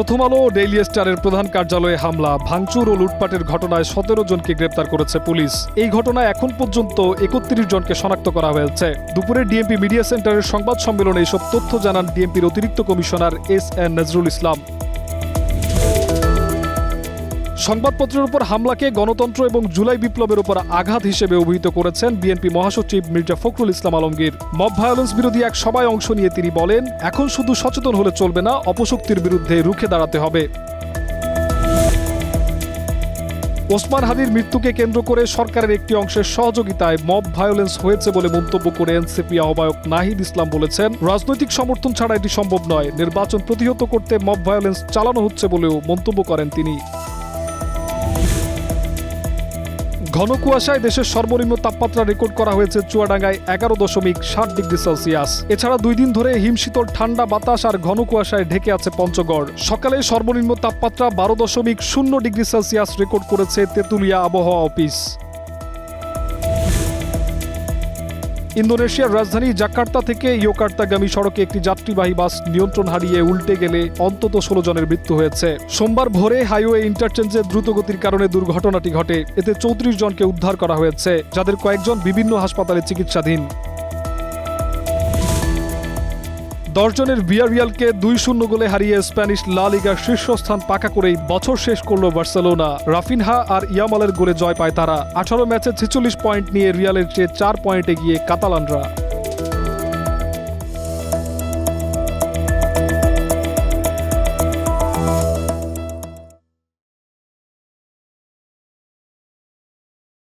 প্রথম আলো ও ডেইলি স্টারের প্রধান কার্যালয়ে হামলা, ভাঙচুর ও লুটপাটের ঘটনায় ১৭ জনকে গ্রেপ্তার করেছে পুলিশ। এই ঘটনায় এখন পর্যন্ত ৩১ জনকে শনাক্ত করা হয়েছে। দুপুরে ডিএমপি মিডিয়া সেন্টারের সংবাদ সম্মেলনে এসব তথ্য জানান ডিএমপির অতিরিক্ত কমিশনার এস.এন. নজরুল ইসলাম। সংবাদপত্রের উপর হামলাকে গণতন্ত্র এবং জুলাই বিপ্লবের উপর আঘাত হিসেবে অভিহিত করেছেন বিএনপি মহাসচিব মির্জা ফখরুল ইসলাম আলমগীর। মব ভায়োলেন্স বিরোধী এক সভায় অংশ নিয়ে তিনি বলেন, এখন শুধু সচেতন হলে চলবে না, অপশক্তির বিরুদ্ধে রুখে দাঁড়াতে হবে। ওসমান হাদির মৃত্যুকে কেন্দ্র করে সরকারের একটি অংশের সহযোগিতায় মব ভায়োলেন্স হয়েছে বলে মন্তব্য করে এনসিপি আহ্বায়ক নাহিদ ইসলাম বলেছেন, রাজনৈতিক সমর্থন ছাড়া এটি সম্ভব নয়। নির্বাচন প্রতিহত করতে মব ভায়োলেন্স চালানো হচ্ছে বলেও মন্তব্য করেন তিনি। ঘন কুয়াশায় দেশের সর্বনিম্ন তাপমাত্রা রেকর্ড করা হয়েছে চুয়াডাঙ্গায় ১১.৭ ডিগ্রি সেলসিয়াস। এছাড়া ২ দিন ধরে হিমশীতল ঠান্ডা বাতাস আর ঘন কুয়াশায় ঢেকে আছে পঞ্চগড়। সকালে সর্বনিম্ন তাপমাত্রা ১২.০ ডিগ্রি সেলসিয়াস রেকর্ড করেছে তেঁতুলিয়া আবহাওয়া অফিস। ইন্দোনেশিয়ার রাজধানী জাকার্তা থেকে ইয়োকার্তাগামী সড়কে একটি যাত্রীবাহী বাস নিয়ন্ত্রণ হারিয়ে উল্টে গেলে অন্তত ১৬ জনের মৃত্যু হয়েছে। সোমবার ভোরে হাইওয়ে ইন্টারচেঞ্জে দ্রুতগতির কারণে দুর্ঘটনাটি ঘটে। এতে ৩৪ জনকে উদ্ধার করা হয়েছে, যাদের কয়েকজন বিভিন্ন হাসপাতালে চিকিৎসাধীন। ১০ জনের ভিয়ারিয়ালকে ২-০ গোলে হারিয়ে স্প্যানিশ লা লিগার শীর্ষস্থান পাকা করেই বছর শেষ করল বার্সেলোনা। রাফিনহা আর ইয়ামালের গোলে জয় পায় তারা। ১৮ ম্যাচে ৪৬ পয়েন্ট নিয়ে রিয়ালের চেয়ে ৪ পয়েন্ট এগিয়ে কাতালানরা।